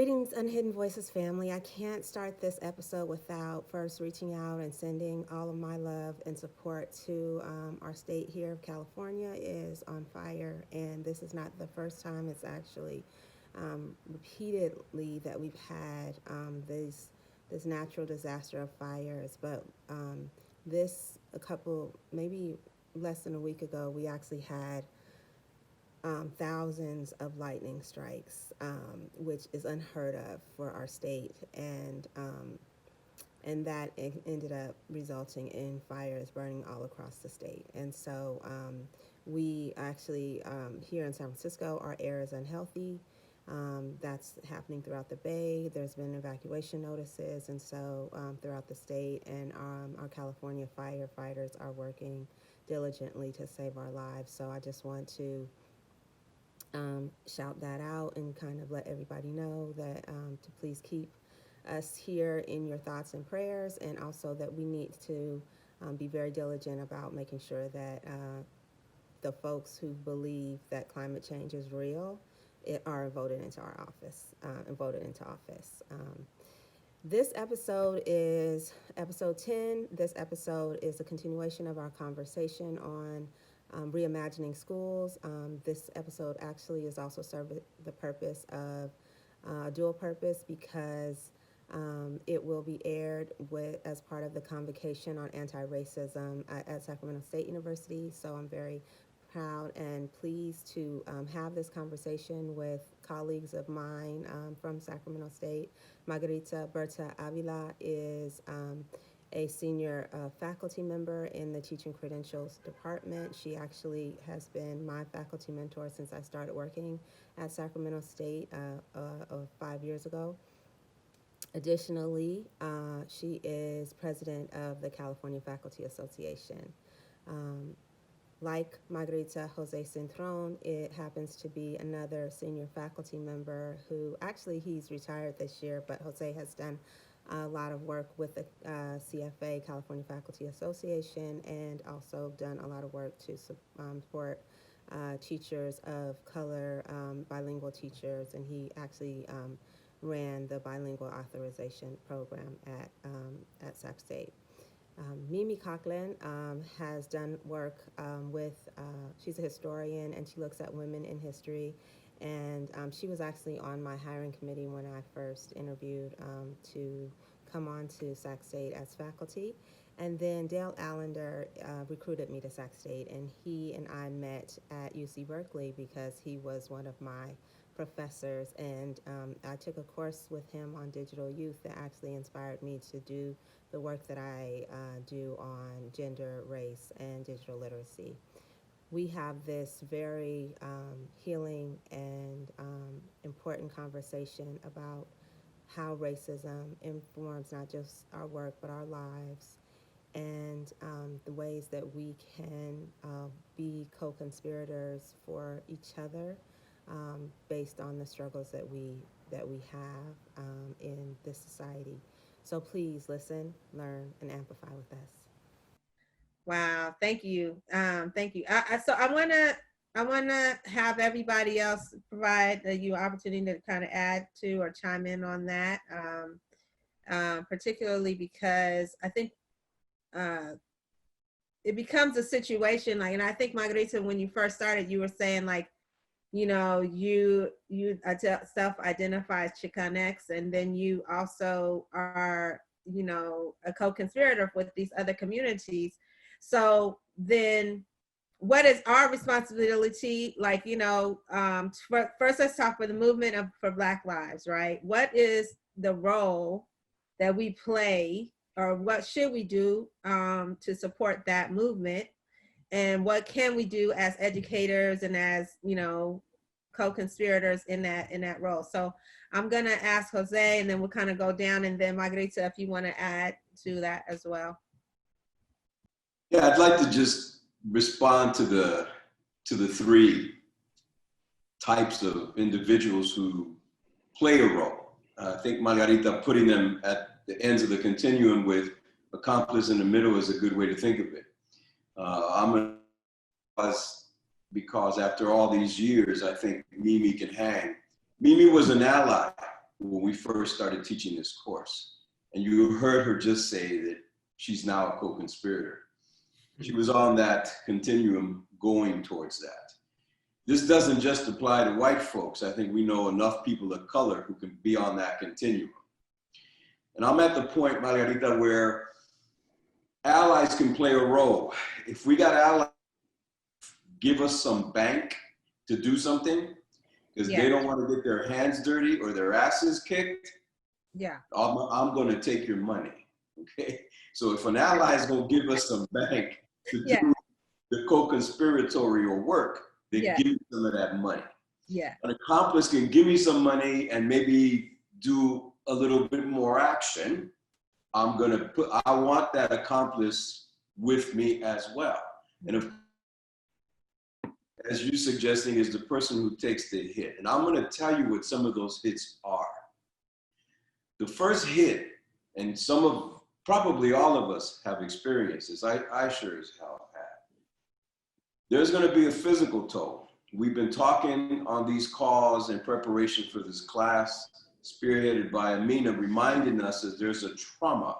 Greetings, Unhidden Voices family. I can't start this episode without first reaching out and sending all of my love and support to our state here of California is on fire, and this is not the first time. It's actually repeatedly that we've had this natural disaster of fires. But this a couple maybe less than a week ago, we actually had thousands of lightning strikes, which is unheard of for our state, and that ended up resulting in fires burning all across the state. And so we actually here in San Francisco, our air is unhealthy. That's happening throughout the Bay. There's been evacuation notices, and so throughout the state, and our California firefighters are working diligently to save our lives. So I just want to shout that out and kind of let everybody know that to please keep us here in your thoughts and prayers, and also that we need to be very diligent about making sure that the folks who believe that climate change is real are voted into our office and voted into office. This episode is episode 10. This episode is a continuation of our conversation on reimagining schools. This episode actually is also served the purpose of dual purpose because it will be aired as part of the convocation on anti-racism at Sacramento State University. So I'm very proud and pleased to have this conversation with colleagues of mine from Sacramento State. Margarita Berta Avila is a senior faculty member in the Teaching Credentials Department. She actually has been my faculty mentor since I started working at Sacramento State 5 years ago. Additionally, she is president of the California Faculty Association. Like Margarita, Jose Cintron, it happens to be another senior faculty member who actually he's retired this year, but Jose has done a lot of work with the CFA, California Faculty Association, and also done a lot of work to support teachers of color, bilingual teachers, and he actually ran the bilingual authorization program at Sac State. Mimi Coughlin has done work she's a historian and she looks at women in history, and she was actually on my hiring committee when I first interviewed to come on to Sac State as faculty. And then Dale Allender recruited me to Sac State, and he and I met at UC Berkeley because he was one of my professors, and I took a course with him on digital youth that actually inspired me to do the work that I do on gender, race, and digital literacy. We have this very healing and important conversation about how racism informs not just our work but our lives, and the ways that we can be co-conspirators for each other based on the struggles that we have in this society. So please listen, learn, and amplify with us. Wow, thank you, thank you. So I wanna have everybody else provide you opportunity to kind of add to or chime in on that, particularly because I think it becomes a situation like, and I think Margarita, when you first started, you were saying like, you know, you self-identify as Chicanx, and then you also are, you know, a co-conspirator with these other communities. So then what is our responsibility? Like, you know, first let's talk for the movement for Black Lives, right? What is the role that we play, or what should we do to support that movement? And what can we do as educators and as, you know, co-conspirators in that role? So I'm gonna ask Jose, and then we'll kind of go down, and then Margarita, if you want to add to that as well. Yeah, I'd like to just respond to the three types of individuals who play a role. I think Margarita putting them at the ends of the continuum with accomplice in the middle is a good way to think of it. Because after all these years, I think Mimi can hang. Mimi was an ally when we first started teaching this course. And you heard her just say that she's now a co-conspirator. She was on that continuum going towards that. This doesn't just apply to white folks. I think we know enough people of color who can be on that continuum. And I'm at the point, Margarita, where allies can play a role. If we got allies, give us some bank to do something, because they don't want to get their hands dirty or their asses kicked, I'm going to take your money, okay? So if an ally is going to give us some bank to do the co-conspiratorial work, they give me some of that money. An accomplice can give me some money and maybe do a little bit more action. I want that accomplice with me as well. And if, as you're suggesting, is the person who takes the hit. And I'm going to tell you what some of those hits are. The first hit, and probably all of us have experienced this, I sure as hell have. There's going to be a physical toll. We've been talking on these calls in preparation for this class, spearheaded by Amina, reminding us that there's a trauma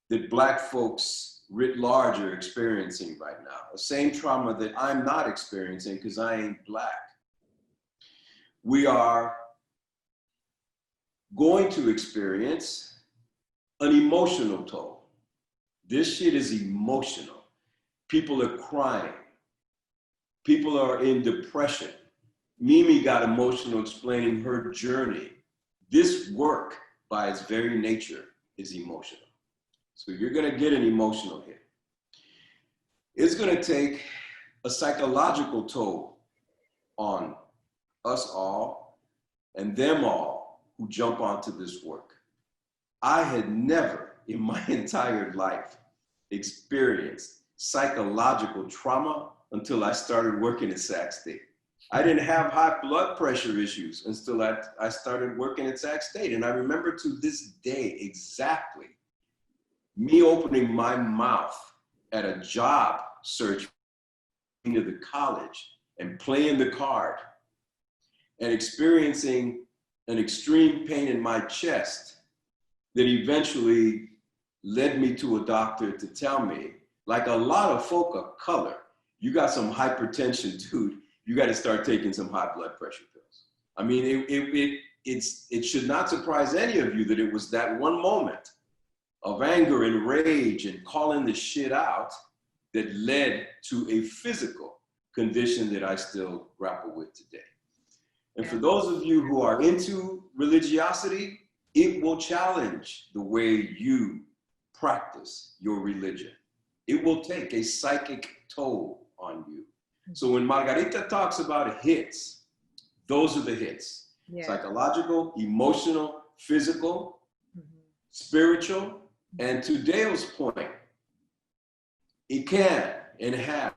that Black folks writ large are experiencing right now. The same trauma that I'm not experiencing because I ain't Black. We are going to experience an emotional toll. This shit is emotional. People are crying. People are in depression. Mimi got emotional explaining her journey. This work, by its very nature, is emotional. So you're gonna get an emotional hit. It's gonna take a psychological toll on us all and them all who jump onto this work. I had never in my entire life experienced psychological trauma until I started working at Sac State. I didn't have high blood pressure issues until I started working at Sac State. And I remember to this day exactly me opening my mouth at a job search into the college and playing the card and experiencing an extreme pain in my chest that eventually led me to a doctor to tell me, like a lot of folk of color, you got some hypertension, dude. You got to start taking some high blood pressure pills. I mean, it should not surprise any of you that it was that one moment of anger and rage and calling the shit out that led to a physical condition that I still grapple with today. And for those of you who are into religiosity, it will challenge the way you practice your religion. It will take a psychic toll on you. So when Margarita talks about hits, those are the hits. Psychological, emotional, physical, spiritual, and to Dale's point, it can and has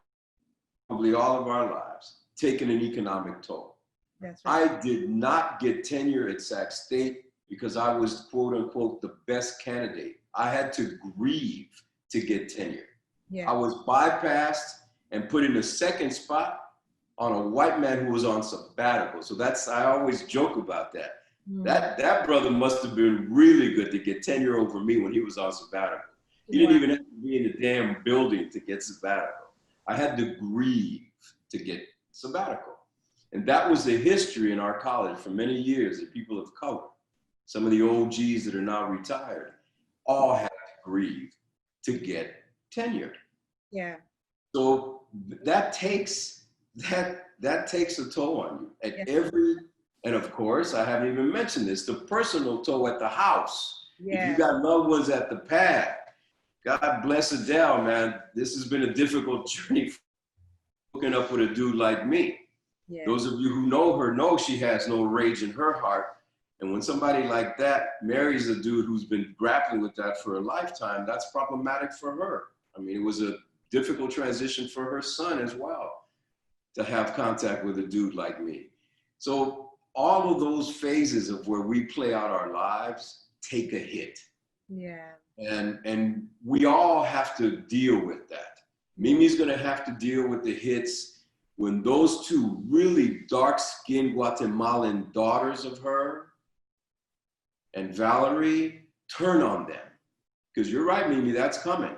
probably all of our lives taken an economic toll. That's right. I did not get tenure at Sac State because I was quote unquote the best candidate. I had to grieve to get tenure. I was bypassed and put in a second spot on a white man who was on sabbatical. So I always joke about that. That brother must have been really good to get tenure over me when he was on sabbatical. He didn't even have to be in the damn building to get sabbatical. I had to grieve to get sabbatical. And that was the history in our college for many years that people of color, some of the OGs that are now retired, all had to grieve to get tenured. So that takes a toll on you at every, and of course, I haven't even mentioned this, the personal toll at the house. If you got loved ones at the pad, God bless Adele, man. This has been a difficult journey hooking up with a dude like me. Those of you who know her know she has no rage in her heart. And when somebody like that marries a dude who's been grappling with that for a lifetime, that's problematic for her. I mean, it was a difficult transition for her son as well to have contact with a dude like me. So all of those phases of where we play out our lives take a hit. And we all have to deal with that. Mimi's gonna have to deal with the hits when those two really dark-skinned Guatemalan daughters of her And Valerie, turn on them. Because you're right, Mimi, that's coming.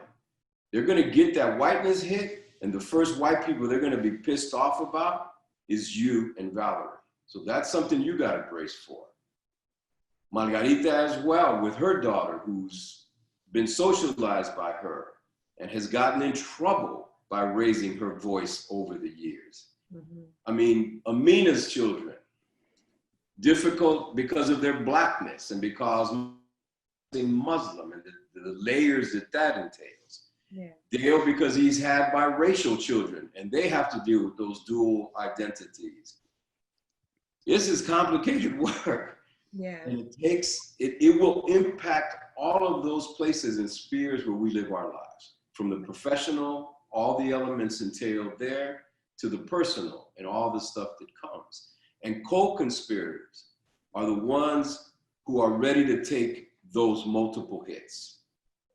They're going to get that whiteness hit, and the first white people they're going to be pissed off about is you and Valerie. So that's something you got to brace for. Margarita as well, with her daughter, who's been socialized by her and has gotten in trouble by raising her voice over the years. Mm-hmm. I mean, Amina's children, difficult because of their blackness and because they're Muslim and the layers that that entails. Yeah. Dale, because he's had biracial children and they have to deal with those dual identities. This is complicated work. Yeah. And it will impact all of those places and spheres where we live our lives. From the professional, all the elements entailed there, to the personal and all the stuff that comes. And co-conspirators are the ones who are ready to take those multiple hits.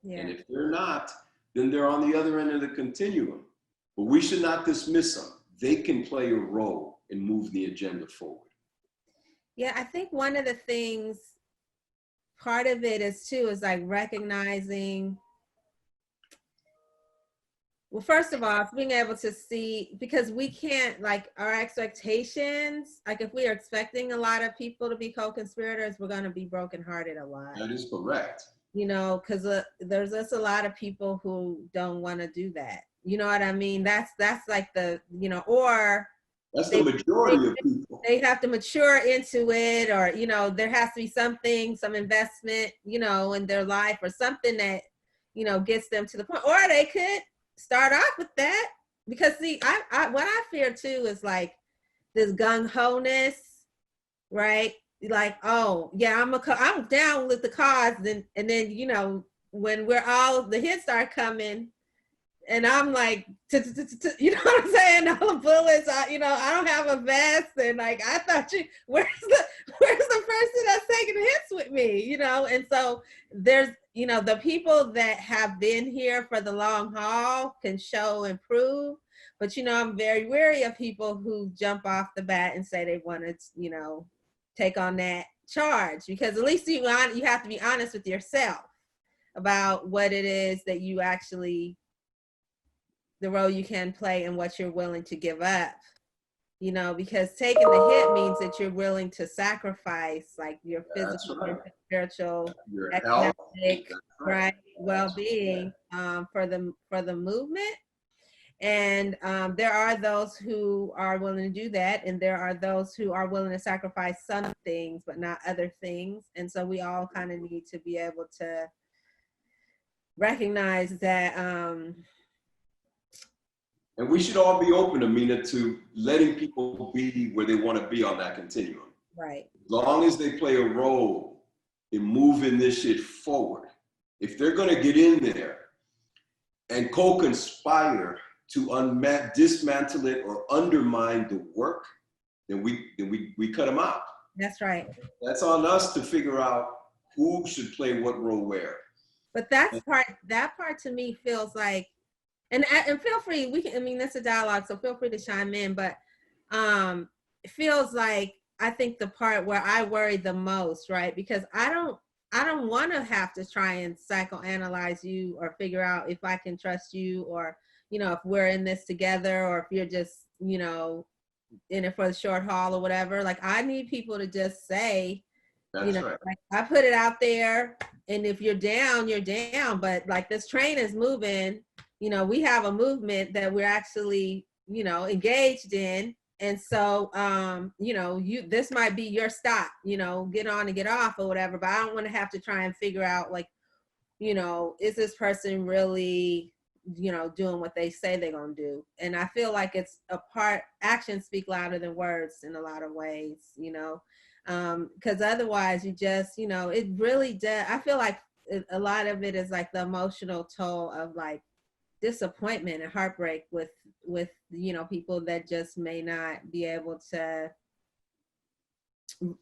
Yeah. And if they're not, then they're on the other end of the continuum. But we should not dismiss them. They can play a role in moving the agenda forward. Yeah, I think one of the things, part of it is too, is like recognizing, well, first of all, it's being able to see, because we can't, like, our expectations, like if we are expecting a lot of people to be co-conspirators, we're going to be brokenhearted a lot. That is correct. You know, because there's just a lot of people who don't want to do that. You know what I mean? That's like the, you know, or that's the majority of people. They have to mature into it, or, you know, there has to be something, some investment, you know, in their life or something that, you know, gets them to the point. Or they could start off with that. Because see, I what I fear too is like this gung-ho-ness, right? Like, oh yeah, I'm down with the cause, and then, you know, when we're all, the hits start coming, and I'm like, you know what I'm saying? All the bullets, you know, I don't have a vest, and like, I thought where's the person that's taking hits with me, you know? And so there's, you know, the people that have been here for the long haul can show and prove, but, you know, I'm very wary of people who jump off the bat and say they want to, you know, take on that charge, because at least you have to be honest with yourself about what it is that you actually, the role you can play and what you're willing to give up, you know, because taking the hit means that you're willing to sacrifice like your physical, right, spiritual, your economic, health, right, well-being, for the movement. And there are those who are willing to do that, and there are those who are willing to sacrifice some things but not other things. And so we all kind of need to be able to recognize that. And we should all be open, Amina, to letting people be where they want to be on that continuum. Right. As long as they play a role in moving this shit forward. If they're going to get in there and co-conspire to dismantle it or undermine the work, then we cut them out. That's right. That's on us to figure out who should play what role where. But that part to me feels like, and feel free, I mean, that's a dialogue, so feel free to chime in, but it feels like, I think the part where I worry the most, right? Because I don't want to have to try and psychoanalyze you or figure out if I can trust you, or, you know, if we're in this together, or if you're just, you know, in it for the short haul or whatever. Like, I need people to just say, That's you know, right. like, I put it out there, and if you're down, you're down. But like, this train is moving. You know, we have a movement that we're actually, you know, engaged in. And so, you know, this might be your stop, you know, get on and get off or whatever, but I don't want to have to try and figure out, like, you know, is this person really, you know, doing what they say they're going to do? And I feel like it's actions speak louder than words in a lot of ways, you know, because otherwise you just, you know, it really does. I feel like a lot of it is like the emotional toll of like disappointment and heartbreak with, you know, people that just may not be able to,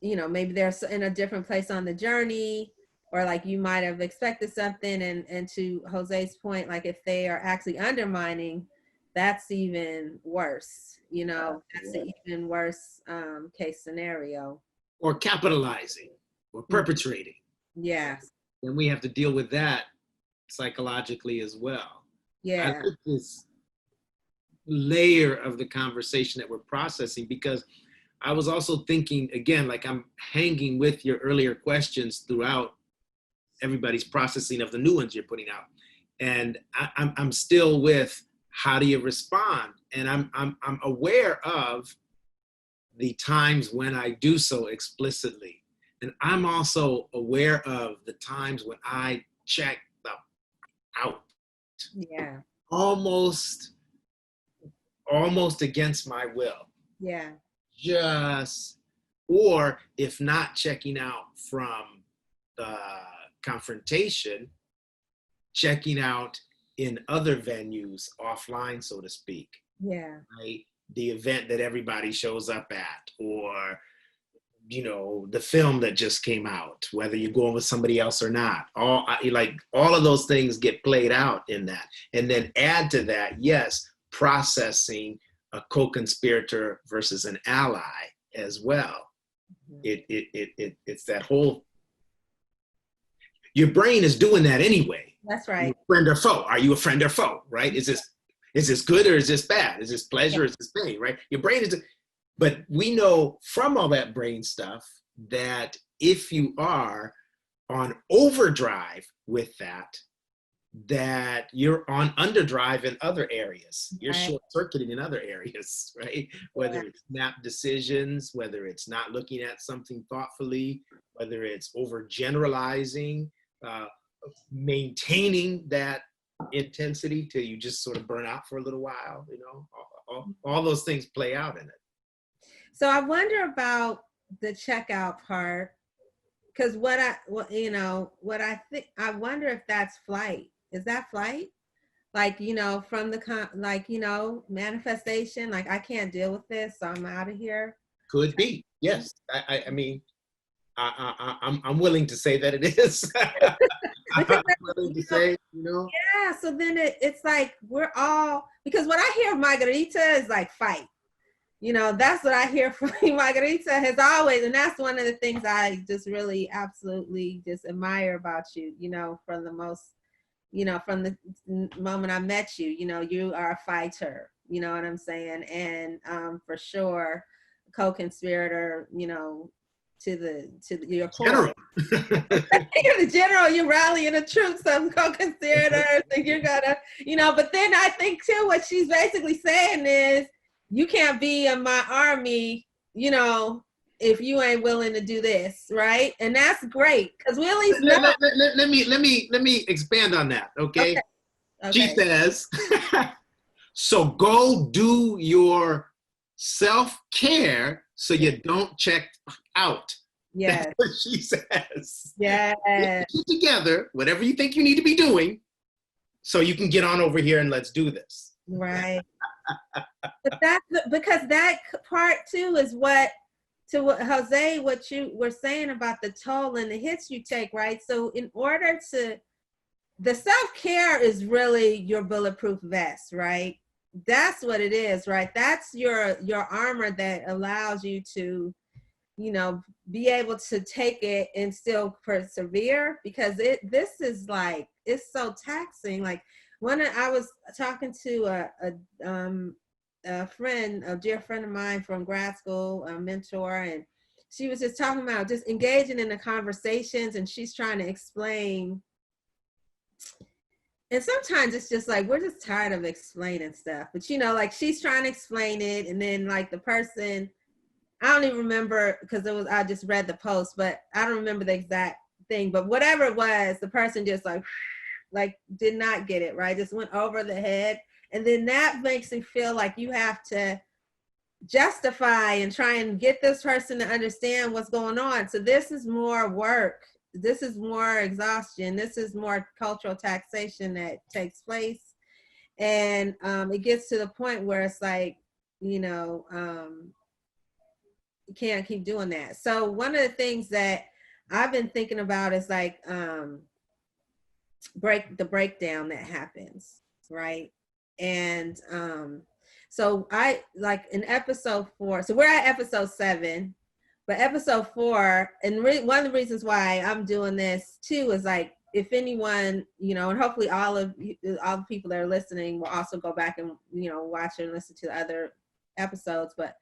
you know, maybe they're in a different place on the journey, or like you might have expected something, and to Jose's point, like if they are actually undermining, that's even worse, you know, that's an even worse case scenario. Or capitalizing or perpetrating. Yes. then we have to deal with that psychologically as well. I Yeah. like this layer of the conversation that we're processing, because I was also thinking, again, like I'm hanging with your earlier questions throughout everybody's processing of the new ones you're putting out. And I'm still with, how do you respond? And I'm aware of the times when I do so explicitly. And I'm also aware of the times when I check the out, Yeah. almost against my will. Yeah. Just, or if not checking out from the confrontation, checking out in other venues offline, so to speak, Yeah. right? The event that everybody shows up at, or the film that just came out, whether you're going with somebody else or not. All of those things get played out in that. And then add to that, yes, processing a co-conspirator versus an ally as well. It's that whole, your brain is doing that anyway. That's right. Friend or foe? Are you a friend or foe? Right? Is this good or is this bad? Is this pleasure or is this pain? Right? Your brain is. But we know from all that brain stuff that if you are on overdrive with that you're on underdrive in other areas. You're Right. short-circuiting in other areas, right? Whether it's snap decisions, whether it's not looking at something thoughtfully, whether it's overgeneralizing, maintaining that intensity till you just sort of burn out for a little while, all those things play out in it. So I wonder about the checkout part, because I think, I wonder if that's flight. Is that flight? Like, from the manifestation, like, I can't deal with this, so I'm out of here. Could be, yes. I mean, I'm willing to say that it is. I'm willing to say, Yeah, so then it's like we're all, because what I hear of Margarita is like fight. That's what I hear from Margarita has always, and that's one of the things I just really absolutely just admire about you, from the moment I met you, you are a fighter, you know what I'm saying? And for sure, co-conspirator, to your core. You're the general, you're rallying the troops of co-conspirators, and you're gonna, but then I think too, what she's basically saying is, you can't be in my army, if you ain't willing to do this, right? And that's great, because we at least know. Let me expand on that, okay? She says, so go do your self-care so you don't check out. Yes. That's what she says. Yes. Get together, whatever you think you need to be doing, so you can get on over here and let's do this. Right. But because that part too is what Jose, what you were saying about the toll and the hits you take, right? So in order to, the self-care is really your bulletproof vest, right? That's what it is, right? That's your armor that allows you to, be able to take it and still persevere, because this is like, it's so taxing. Like, I was talking to a friend, a dear friend of mine from grad school, a mentor, and she was just talking about just engaging in the conversations, and she's trying to explain. And sometimes it's just like, we're just tired of explaining stuff, but like she's trying to explain it, and then like the person, I don't even remember, because I just read the post, but I don't remember the exact thing, but whatever it was, the person just like did not get it, right? Just went over the head. And then that makes me feel like you have to justify and try and get this person to understand what's going on. So this is more work. This is more exhaustion. This is more cultural taxation that takes place. And it gets to the point where it's like, you can't keep doing that. So one of the things that I've been thinking about is like the breakdown that happens, right? And so I, like in episode 4, so we're at episode 7, but episode 4, and one of the reasons why I'm doing this too is like, if anyone, you know, and hopefully all the people that are listening will also go back and, you know, watch and listen to the other episodes. But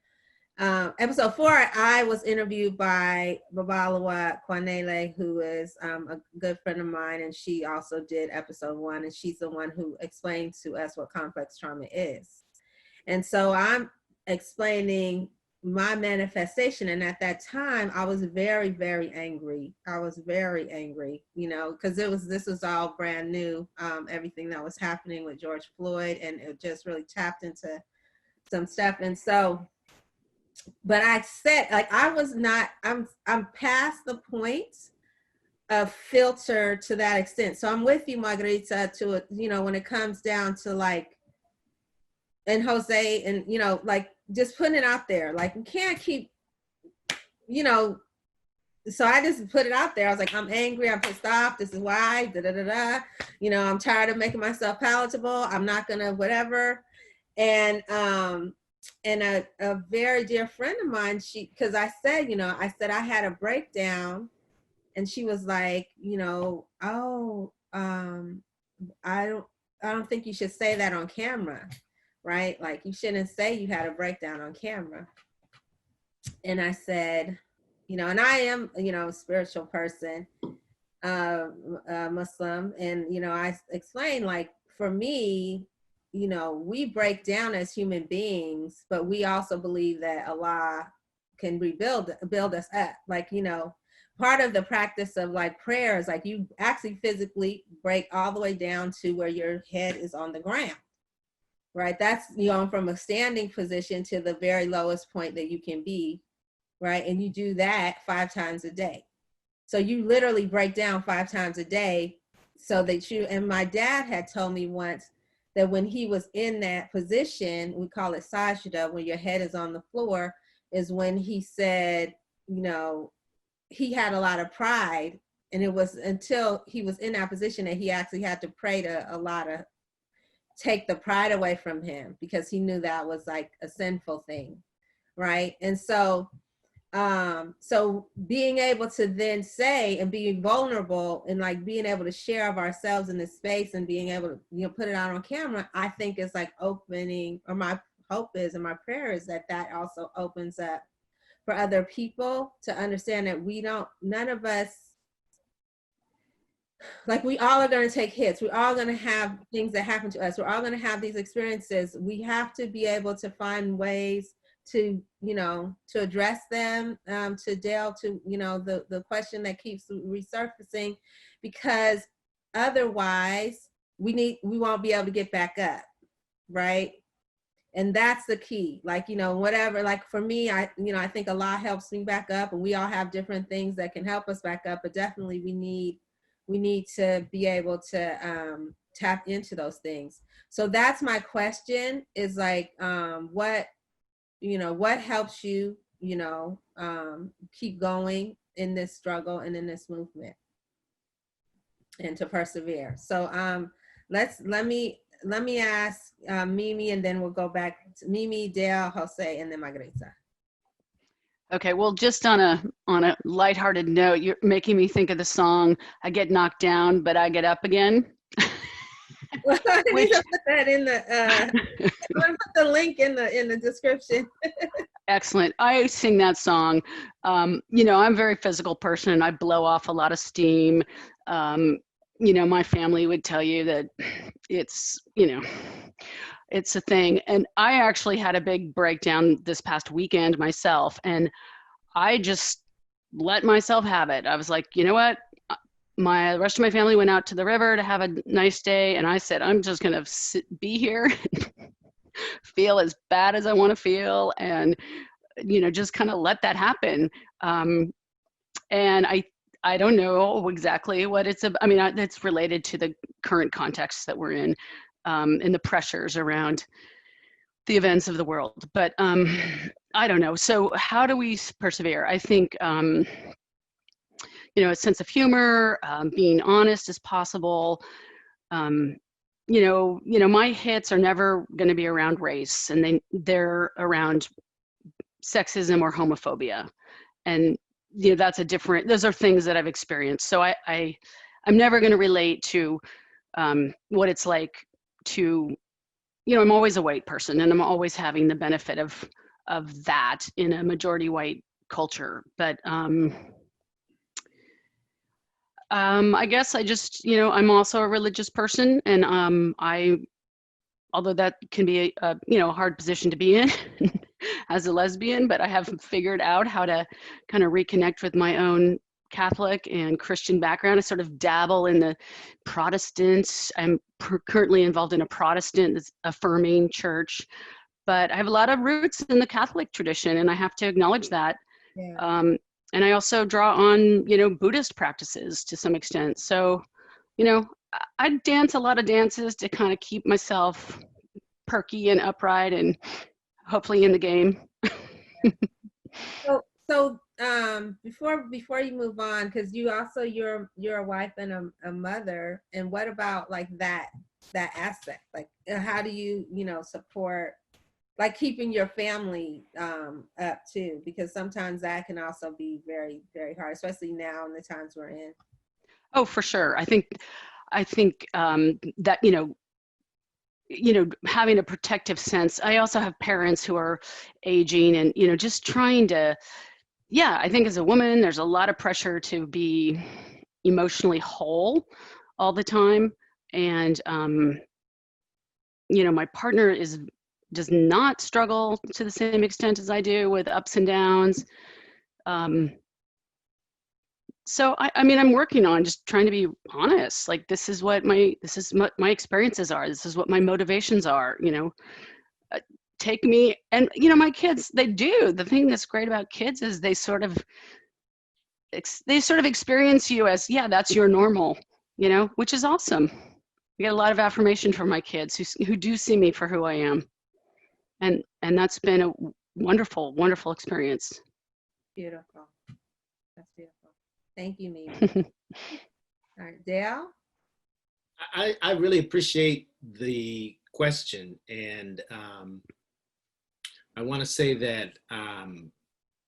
episode 4, I was interviewed by Babalawa Kwanele, who is a good friend of mine, and she also did episode 1, and she's the one who explained to us what complex trauma is. And so I'm explaining my manifestation, and at that time I was very, very angry. I was very angry, you know, because this was all brand new, everything that was happening with George Floyd, and it just really tapped into some stuff. And so, but I said, like, I'm past the point of filter to that extent. So I'm with you, Margarita, to, you know, when it comes down to like, and Jose, and, you know, like, just putting it out there. Like, we can't keep, you know, so I just put it out there. I was like, I'm angry, I'm pissed off, this is why, you know, I'm tired of making myself palatable, I'm not gonna whatever. And a very dear friend of mine, because I said, you know, I had a breakdown, and she was like, you know, oh, I don't think you should say that on camera, right? Like, you shouldn't say you had a breakdown on camera. And I said, you know, and I am, you know, a spiritual person, Muslim, and, you know, I explained, like, for me, you know, we break down as human beings, but we also believe that Allah can build us up. Like, you know, part of the practice of like prayer is like, you actually physically break all the way down to where your head is on the ground, right? That's, you know, from a standing position to the very lowest point that you can be, right? And you do that 5 times a day. So you literally break down 5 times a day, so that you, and my dad had told me once that when he was in that position, we call it sajda, when your head is on the floor, is when he said, you know, he had a lot of pride. And it was until he was in that position that he actually had to pray to Allah to take the pride away from him, because he knew that was like a sinful thing, right? And so so being able to then say and being vulnerable and like being able to share of ourselves in this space and being able to, you know, put it out on camera, I think is like opening, or my hope is and my prayer is that that also opens up for other people to understand that none of us, like, we all are going to take hits. We're all going to have things that happen to us. We're all going to have these experiences. We have to be able to find ways to, you know, to address them, to delve to, you know, the question that keeps resurfacing, because otherwise we won't be able to get back up, right? And that's the key. Like, you know, whatever, like for me, I think Allah helps me back up, and we all have different things that can help us back up, but definitely we need to be able to tap into those things. So that's my question, is like, what helps you, you know, keep going in this struggle and in this movement, and to persevere. So let me ask Mimi, and then we'll go back to Mimi, Dale, Jose, and then Margarita. Okay, well, just on a lighthearted note, you're making me think of the song "I Get Knocked Down, But I Get Up Again." Well, I need to put that in the. I'm gonna put the link in the description. Excellent. I sing that song. You know, I'm a very physical person, and I blow off a lot of steam. You know, my family would tell you that it's, you know, it's a thing. And I actually had a big breakdown this past weekend myself, and I just let myself have it. I was like, you know what? The rest of my family went out to the river to have a nice day, and I said, I'm just going to be here, feel as bad as I want to feel, and, you know, just kind of let that happen. And I don't know exactly what it's about. I mean, it's related to the current context that we're in, and the pressures around the events of the world. But I don't know. So how do we persevere? I think, you know, a sense of humor, being honest as possible. You know, my hits are never going to be around race, and they're around sexism or homophobia. and that's a different, those are things that I've experienced. So I'm never going to relate to what it's like to, I'm always a white person, and I'm always having the benefit of that in a majority white culture. But I guess I just, I'm also a religious person, and although that can be a hard position to be in as a lesbian, but I have figured out how to kind of reconnect with my own Catholic and Christian background. I sort of dabble in the Protestants. I'm currently involved in a Protestant affirming church, but I have a lot of roots in the Catholic tradition, and I have to acknowledge that. Yeah. And I also draw on, Buddhist practices to some extent. So, I dance a lot of dances to kind of keep myself perky and upright and hopefully in the game. So before you move on, because you're a wife and a mother, and what about like that aspect? Like how do you support like keeping your family up too? Because sometimes that can also be very, very hard, especially now in the times we're in. Oh, for sure. I think that having a protective sense. I also have parents who are aging, and just trying to, I think as a woman there's a lot of pressure to be emotionally whole all the time, and my partner does not struggle to the same extent as I do with ups and downs. So I'm working on just trying to be honest. Like this is what my experiences are. This is what my motivations are. Take me, and my kids. They do. The thing that's great about kids is they sort of experience you as that's your normal. Which is awesome. I get a lot of affirmation from my kids who do see me for who I am, and that's been a wonderful, wonderful experience. Beautiful. That's beautiful. Thank you, Mimi. All right, Dale? I really appreciate the question. And I want to say that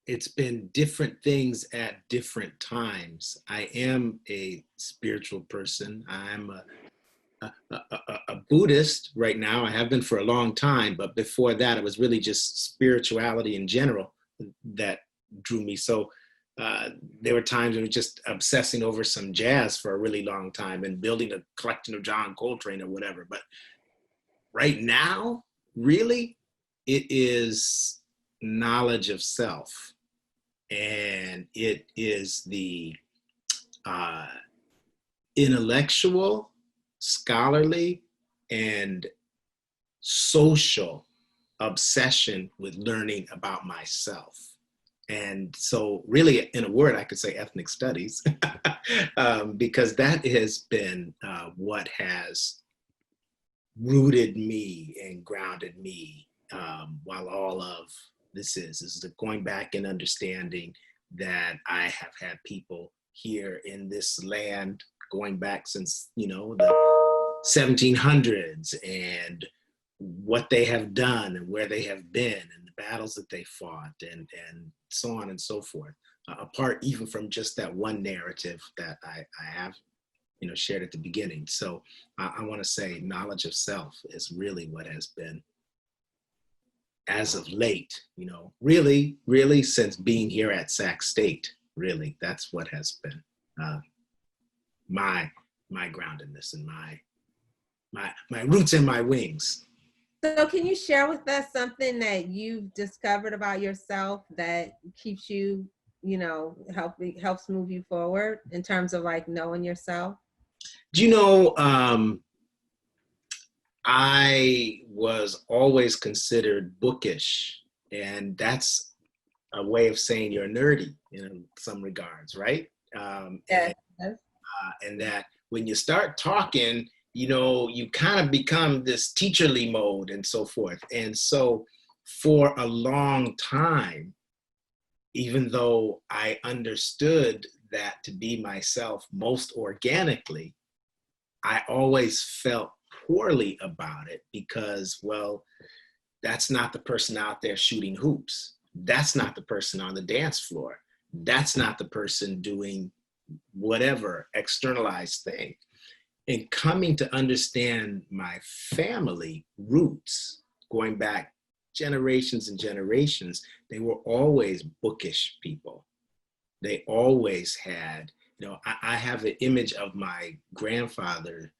it's been different things at different times. I am a spiritual person. I'm a Buddhist right now. I have been for a long time, but before that, it was really just spirituality in general that drew me. So there were times when we were just obsessing over some jazz for a really long time and building a collection of John Coltrane or whatever. But right now, really, it is knowledge of self. And it is the intellectual, scholarly, and social obsession with learning about myself. And so really, in a word, I could say ethnic studies, because that has been what has rooted me and grounded me while all of this is going back and understanding that I have had people here in this land going back since, the 1700s, and what they have done and where they have been and the battles that they fought and so on and so forth, apart even from just that one narrative that I have, shared at the beginning. So I want to say knowledge of self is really what has been, as of late, really, really since being here at Sac State, really, that's what has been my groundedness and my roots and my wings. So can you share with us something that you've discovered about yourself that keeps you, helps move you forward in terms of like knowing yourself? I was always considered bookish, and that's a way of saying you're nerdy in some regards, right? Yes. And that when you start talking, you kind of become this teacherly mode and so forth. And so for a long time, even though I understood that to be myself most organically, I always felt poorly about it because, well, that's not the person out there shooting hoops. That's not the person on the dance floor. that's not the person doing whatever externalized thing. And coming to understand my family roots, going back generations and generations, they were always bookish people. They always had, I have an image of my grandfather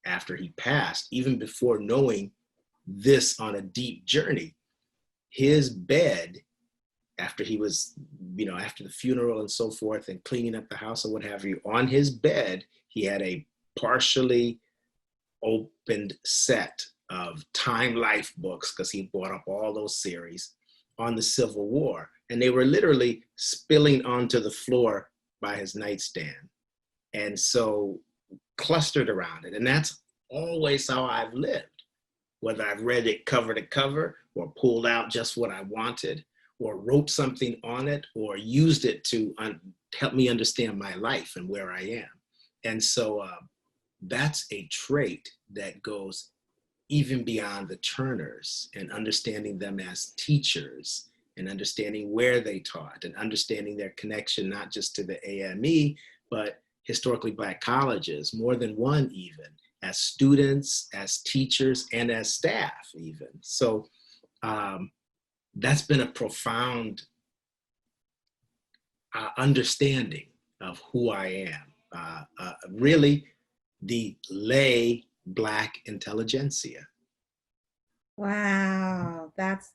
after he passed, even before knowing this on a deep journey. His bed, after he was, after the funeral and so forth and cleaning up the house and what have you, on his bed, he had a partially opened set of Time Life books, because he bought up all those series on the Civil War. And they were literally spilling onto the floor by his nightstand. And so clustered around it. And that's always how I've lived, whether I've read it cover to cover or pulled out just what I wanted or wrote something on it or used it to help me understand my life and where I am. And so that's a trait that goes even beyond the Turners, and understanding them as teachers and understanding where they taught and understanding their connection, not just to the AME, but historically Black colleges, more than one even, as students, as teachers, and as staff even. So that's been a profound understanding of who I am. Really, the lay Black intelligentsia. Wow, that's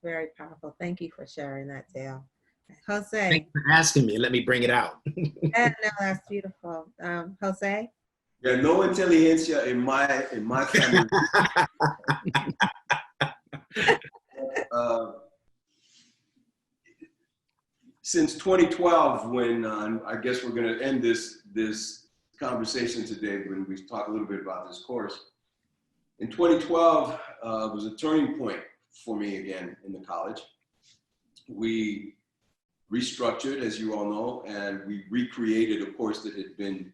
very powerful. Thank you for sharing that, Dale. Jose. Thanks for asking me. Let me bring it out. No, that's beautiful. Jose. Yeah, no intelligentsia in my family. Since 2012, when I guess we're going to end this conversation today, when we talk a little bit about this course. In 2012 was a turning point for me again in the college. We restructured, as you all know, and we recreated a course that had been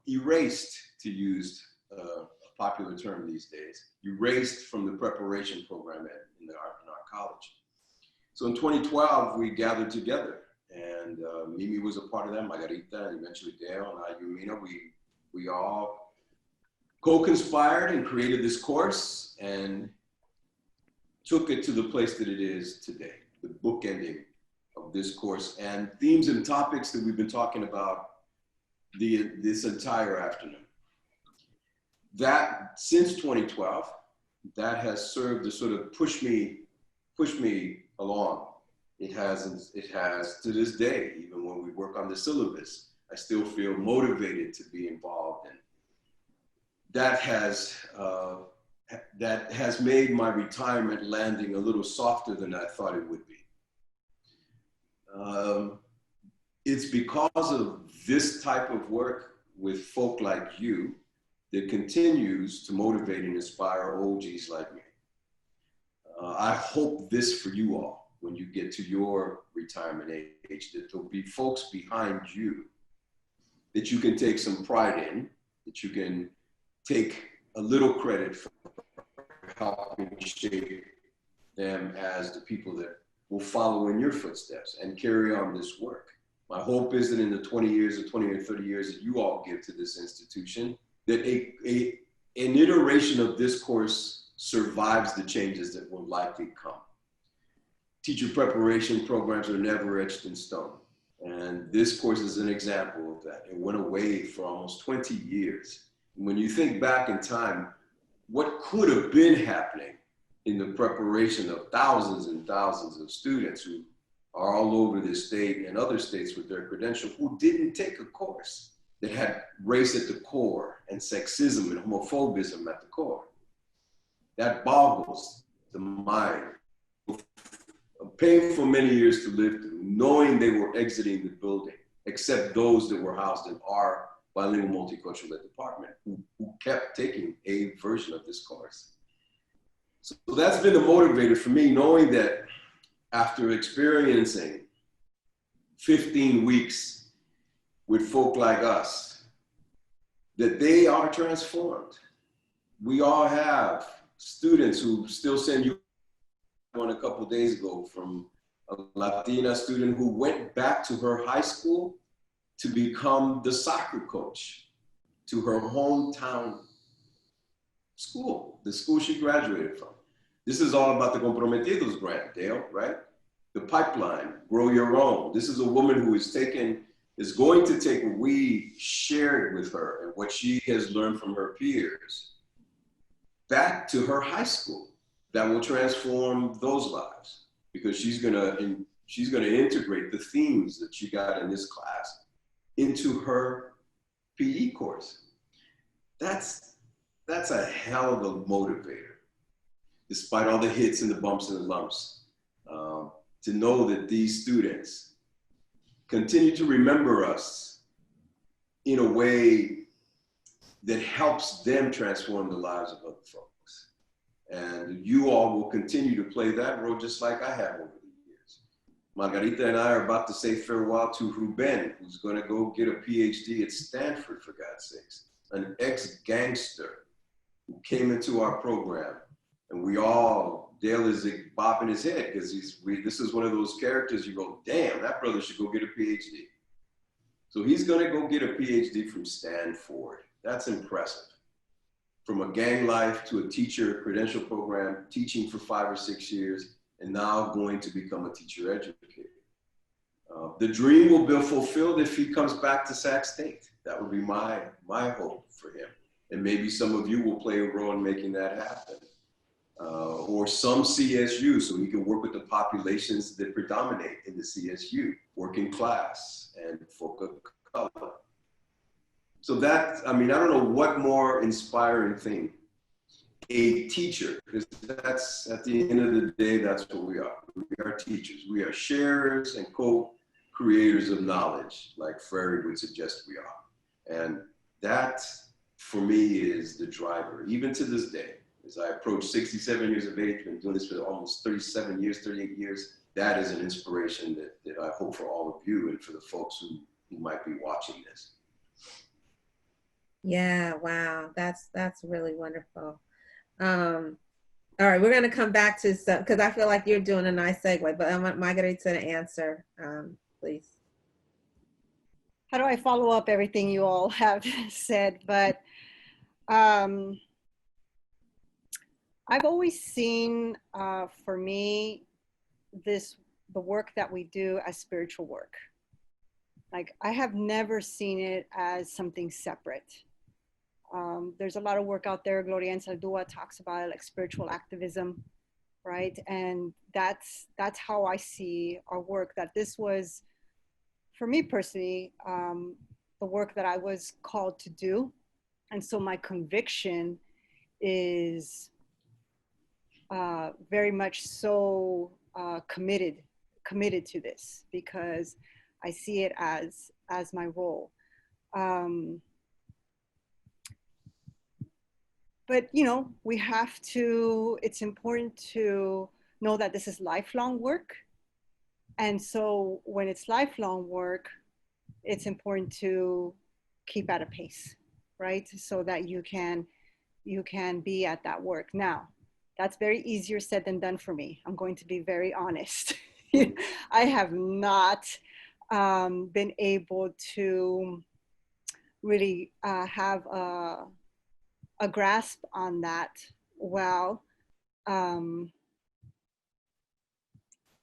erased, to use a popular term these days, erased from the preparation program in our college. So in 2012, we gathered together, and Mimi was a part of that, Margarita, and eventually Dale and I, Yumina, we all co-conspired and created this course and took it to the place that it is today, the bookending of this course and themes and topics that we've been talking about this entire afternoon. That, since 2012, that has served to sort of push me along. It has to this day, even when we work on the syllabus, I still feel motivated to be involved, and that has made my retirement landing a little softer than I thought it would be. It's because of this type of work with folk like you that continues to motivate and inspire OGs like me. I hope this for you all when you get to your retirement age, that there'll be folks behind you that you can take some pride in, that you can take a little credit for helping shape them as the people that will follow in your footsteps and carry on this work. My hope is that in the 20 years or 20 or 30 years that you all give to this institution, that an iteration of this course survives the changes that will likely come. Teacher preparation programs are never etched in stone. And this course is an example of that. It went away for almost 20 years. And when you think back in time, what could have been happening in the preparation of thousands and thousands of students who are all over this state and other states with their credential, who didn't take a course that had race at the core and sexism and homophobism at the core. That boggles the mind. A painful many years to live through, knowing they were exiting the building, except those that were housed in our bilingual multicultural ed department, who kept taking a version of this course. So that's been the motivator for me, knowing that after experiencing 15 weeks with folk like us, that they are transformed. We all have students who still send you one a couple of days ago from a Latina student who went back to her high school to become the soccer coach to her hometown school, the school she graduated from. This is all about the Comprometidos grant, Dale, right? The pipeline, grow your own. This is a woman who is going to take what we shared with her and what she has learned from her peers back to her high school. That will transform those lives, because she's gonna integrate the themes that she got in this class into her PE course. That's a hell of a motivator, despite all the hits and the bumps and the lumps. To know that these students continue to remember us in a way that helps them transform the lives of other folks. And you all will continue to play that role just like I have over the years. Margarita and I are about to say farewell to Ruben, who's gonna go get a PhD at Stanford, for God's sakes, an ex-gangster who came into our program. And Dale is bopping his head, because this is one of those characters you go, damn, that brother should go get a PhD. So he's gonna go get a PhD from Stanford. That's impressive. From a gang life to a teacher credential program, teaching for 5 or 6 years, and now going to become a teacher educator. The dream will be fulfilled if he comes back to Sac State. That would be my hope for him. And maybe some of you will play a role in making that happen. Or some CSU, so he can work with the populations that predominate in the CSU, working class and folk of color. So that, I don't know what more inspiring thing. A teacher, because that's, at the end of the day, that's what we are. We are teachers. We are sharers and co-creators of knowledge, like Freire would suggest we are. And that, for me, is the driver, even to this day. As I approach 67 years of age, been doing this for almost 37 years, 38 years, that is an inspiration that I hope for all of you and for the folks who might be watching this. Yeah, wow, that's really wonderful. All right, we're gonna come back to some, because I feel like you're doing a nice segue, but I want Margarita to answer, please. How do I follow up everything you all have said? But I've always seen, for me, the work that we do as spiritual work. Like, I have never seen it as something separate. There's a lot of work out there. Gloria Ensaldúa talks about it, like spiritual activism, right? And that's how I see our work, that this was, for me personally, the work that I was called to do. And so my conviction is very much so committed to this, because I see it as my role. But, we have to, it's important to know that this is lifelong work. And so when it's lifelong work, it's important to keep at a pace, right? So that you can be at that work. Now, that's very easier said than done for me. I'm going to be very honest. I have not been able to really have a grasp on that well,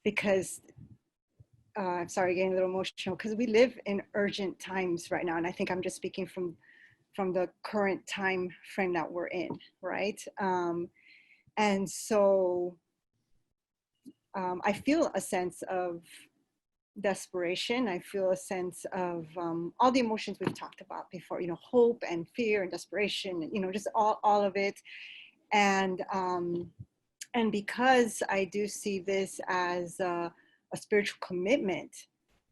because I'm sorry, getting a little emotional, because we live in urgent times right now. And I think I'm just speaking from the current time frame that we're in, right? And so I feel a sense of desperation. I feel a sense of all the emotions we've talked about before, hope and fear and desperation, just all of it. And because I do see this as a spiritual commitment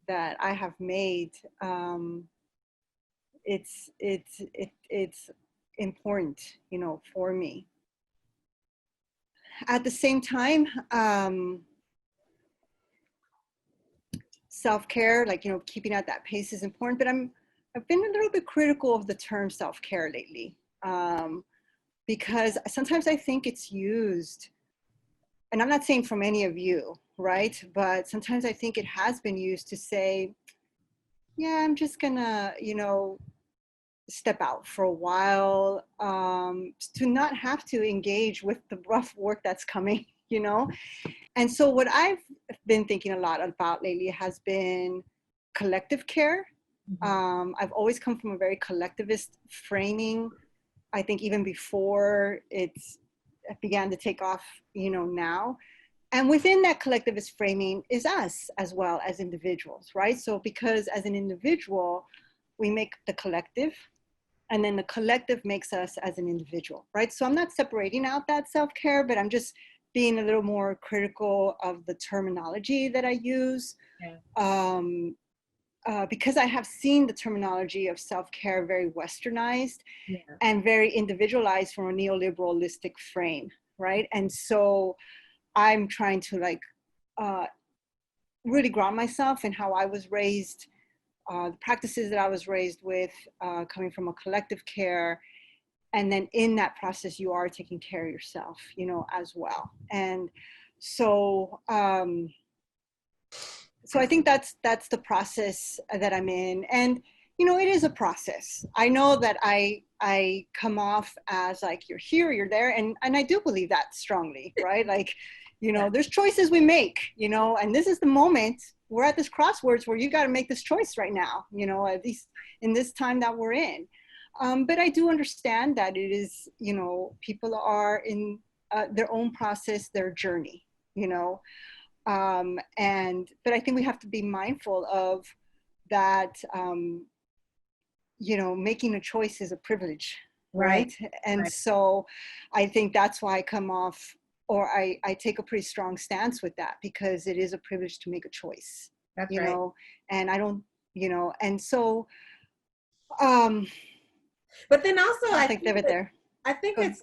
that I have made, it's important, for me. At the same time, self-care, like, keeping at that pace is important, but I've been a little bit critical of the term self-care lately, because sometimes I think it's used, and I'm not saying from any of you, right? But sometimes I think it has been used to say, yeah, I'm just gonna, step out for a while, to not have to engage with the rough work that's coming, And so what I've been thinking a lot about lately has been collective care. I've always come from a very collectivist framing. I think even before it began to take off, now. And within that collectivist framing is us as well as individuals, right? So because as an individual, we make the collective, and then the collective makes us as an individual, right? So I'm not separating out that self-care, but I'm just being a little more critical of the terminology that I use. Because I have seen the terminology of self-care very westernized and very individualized from a neoliberalistic frame, right? And so I'm trying to really ground myself in how I was raised, the practices that I was raised with, coming from a collective care. And then in that process, you are taking care of yourself, as well. And so, so I think that's the process that I'm in. And, it is a process. I know that I come off as like, you're here, you're there. And I do believe that strongly, right? Like, there's choices we make, and this is the moment. We're at this crossroads where you got to make this choice right now, at least in this time that we're in. But I do understand that it is, people are in their own process, their journey, but I think we have to be mindful of that, making a choice is a privilege, right? And so I think that's why I come off, or I take a pretty strong stance with that, because it is a privilege to make a choice, and I don't, and so, but then also I think it's,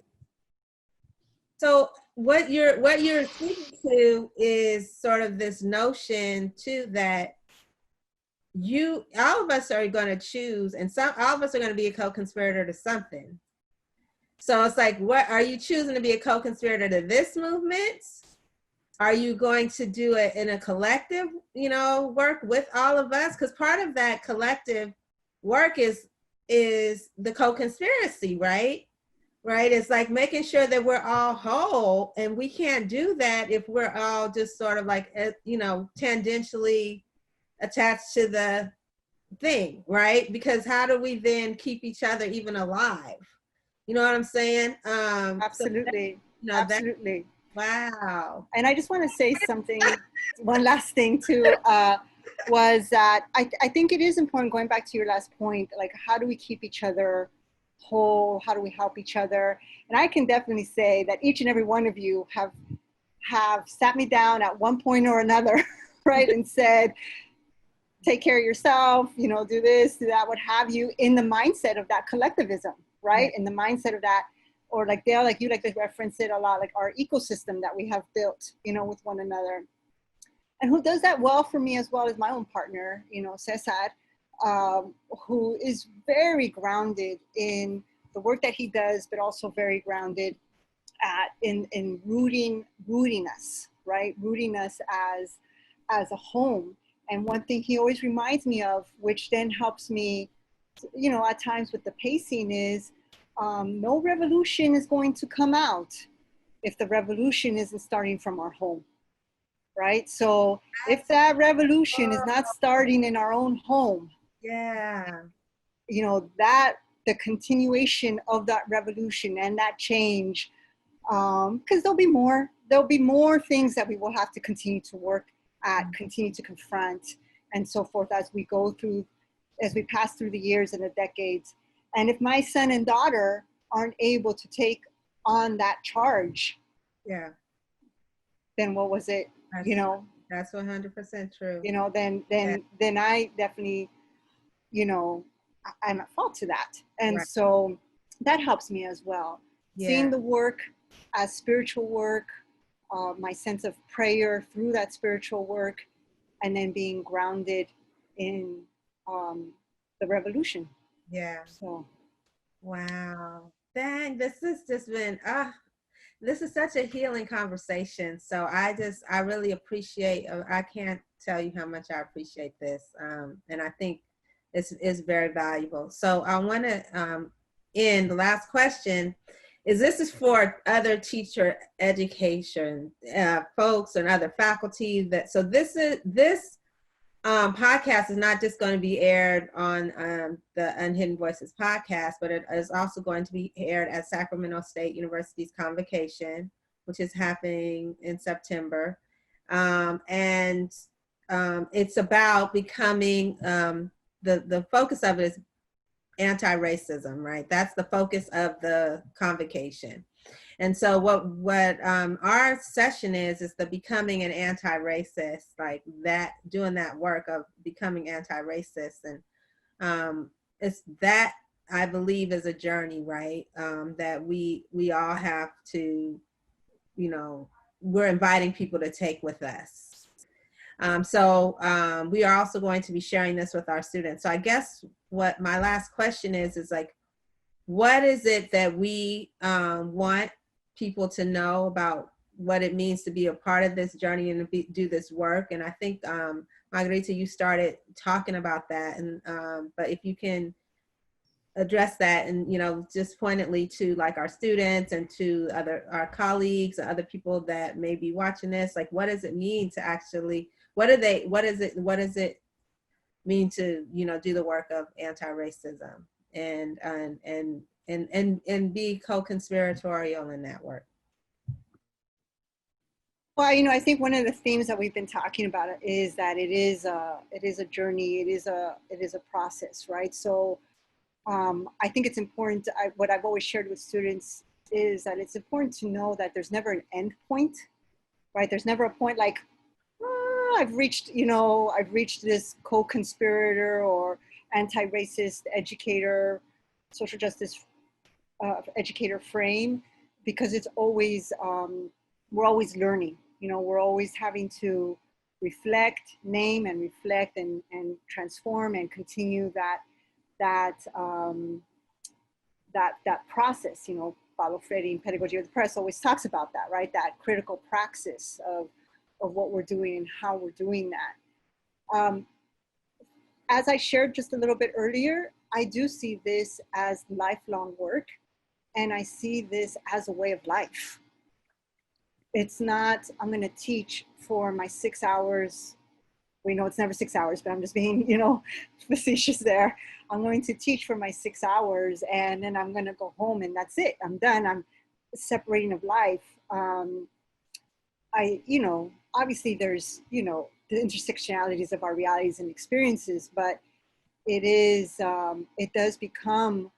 so what you're speaking to is sort of this notion too, that all of us are going to choose, and all of us are going to be a co-conspirator to something. So it's like, what are you choosing to be a co-conspirator to this movement? Are you going to do it in a collective, work with all of us? Because part of that collective work is the co-conspiracy, right? Right? It's like making sure that we're all whole, and we can't do that if we're all just sort of like, tangentially attached to the thing, right? Because how do we then keep each other even alive? You know what I'm saying? Absolutely. So absolutely. Wow. And I just want to say something, one last thing too, was that I think it is important, going back to your last point, like, how do we keep each other whole? How do we help each other? And I can definitely say that each and every one of you have sat me down at one point or another, right? And said, take care of yourself, do this, do that, what have you, in the mindset of that collectivism, right? In the mindset of that, or like Dale, like you like to reference it a lot, like our ecosystem that we have built, with one another. And who does that well for me, as well as my own partner, Cesar, who is very grounded in the work that he does, but also very grounded in rooting us, right? Rooting us as a home. And one thing he always reminds me of, which then helps me, at times with the pacing, is no revolution is going to come out if the revolution isn't starting from our home, right? So if that revolution is not starting in our own home, that the continuation of that revolution and that change, because there'll be more things that we will have to continue to work at, continue to confront, and so forth, as we pass through the years and the decades. And if my son and daughter aren't able to take on that charge, then what was it? That's 100% true. Then I definitely, I'm at fault to that. And so that helps me as well. Seeing the work as spiritual work, my sense of prayer through that spiritual work, and then being grounded in the revolution. So. Wow. Dang, this has just been, This is such a healing conversation. So I really appreciate, I can't tell you how much I appreciate this. And I think it's very valuable. So I want to end, the last question is, this is for other teacher education folks and other faculty so this podcast is not just going to be aired on the Unhidden Voices podcast, but it is also going to be aired at Sacramento State University's Convocation, which is happening in September. It's about becoming, the focus of it is anti-racism, right? That's the focus of the convocation. And so what our session is the becoming an anti-racist, like that, doing that work of becoming anti-racist. And it's that, I believe, is a journey, right? That we all have to, we're inviting people to take with us. We are also going to be sharing this with our students. So I guess what my last question is like, what is it that we want people to know about what it means to be a part of this journey and do this work? And I think, Margarita, you started talking about that. And but if you can address that and, just pointedly to like our students and to our colleagues, or other people that may be watching this, like, what does it mean to actually, what does it mean to, do the work of anti-racism and be co-conspiratorial in that work? Well, I think one of the themes that we've been talking about is that it is a journey. It is a process, right? So I think it's important. What I've always shared with students is that it's important to know that there's never an end point, right? There's never a point like, I've reached this co-conspirator or anti-racist educator, social justice educator frame, because it's always, we're always learning, we're always having to reflect, name and reflect and transform and continue that process. Paulo Freire in Pedagogy of the Press always talks about that, right? That critical praxis of what we're doing and how we're doing that. As I shared just a little bit earlier, I do see this as lifelong work, and I see this as a way of life. It's not, I'm going to teach for my 6 hours. We know it's never 6 hours, but I'm just being, facetious there. I'm going to teach for my 6 hours, and then I'm going to go home, and that's it. I'm done. I'm separating of life. Obviously there's, the intersectionalities of our realities and experiences, but it does become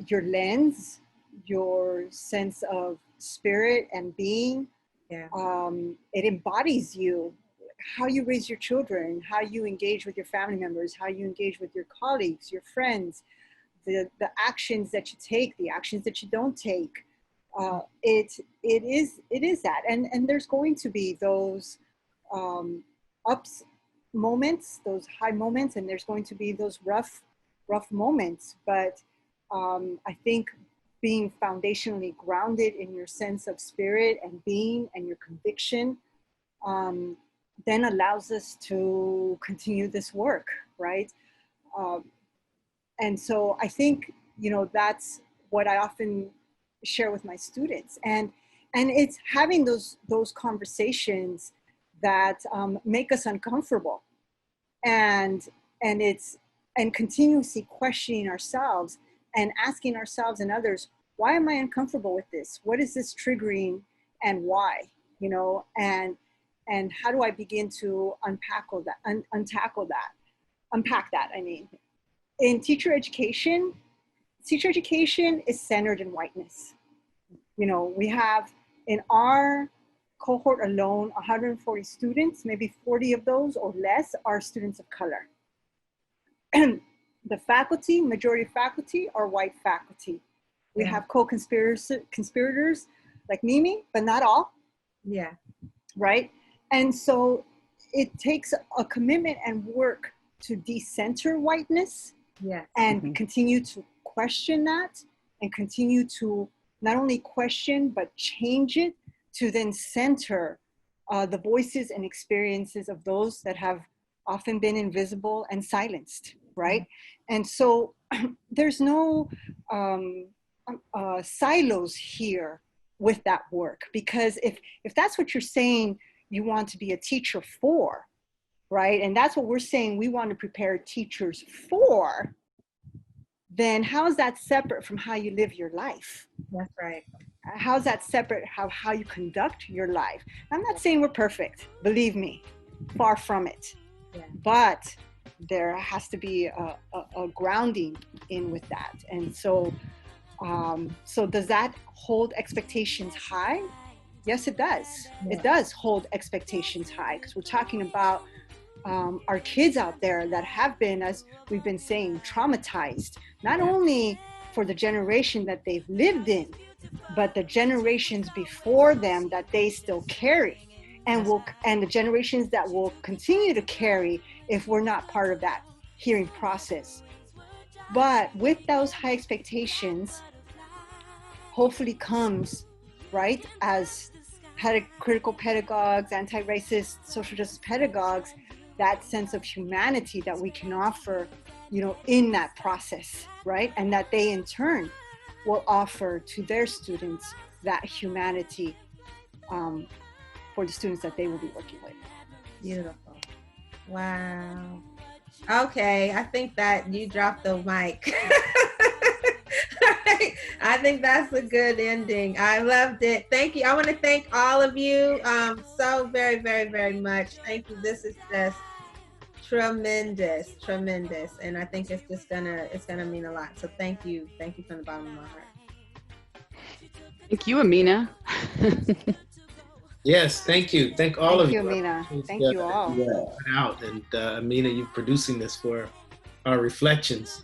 your lens, your sense of spirit and being. Yeah. It embodies you, how you raise your children, how you engage with your family members, how you engage with your colleagues, your friends, the actions that you take, the actions that you don't take. It is that, and there's going to be those ups moments, those high moments, and there's going to be those rough moments. But I think being foundationally grounded in your sense of spirit and being and your conviction then allows us to continue this work, right? And so I think, that's what I often share with my students. And it's having those conversations that make us uncomfortable, and continuously questioning ourselves and asking ourselves and others, why am I uncomfortable with this? What is this triggering, and why? And how do I begin to unpack that? I mean, in teacher education is centered in whiteness. We have in our cohort alone 140 students, maybe 40 of those or less are students of color. And the faculty, majority of faculty are white faculty. We have co-conspirators like Mimi, but not all. Yeah. Right? And so it takes a commitment and work to decenter whiteness, yeah, and continue to question that, and continue to not only question, but change it to then center the voices and experiences of those that have often been invisible and silenced, right? And so there's no silos here with that work, because if that's what you're saying you want to be a teacher for, right? And that's what we're saying we want to prepare teachers for, then how is that separate from how you live your life? That's right. How's that separate how you conduct your life? I'm not saying we're perfect, believe me, far from it. Yeah. But there has to be a grounding in with that. And so, so does that hold expectations high? Yes, it does. Yeah. It does hold expectations high, because we're talking about our kids out there that have been, as we've been saying, traumatized, not only for the generation that they've lived in, but the generations before them that they still carry, and the generations that will continue to carry if we're not part of that healing process. But with those high expectations, hopefully comes, right, as critical pedagogues, anti-racist, social justice pedagogues, that sense of humanity that we can offer, you know, in that process, right? And that they in turn will offer to their students that humanity for the students that they will be working with. Beautiful. Wow. Okay, I think that you dropped the mic. I think that's a good ending. I loved it. Thank you. I want to thank all of you so very, very, very much. Thank you. This is just tremendous. And I think it's just it's gonna mean a lot. So thank you from the bottom of my heart. Thank you, Amina. Yes, thank you. Thank all of you. Thank you, Amina. Thank you all. Out and Amina, you producing this for our reflections.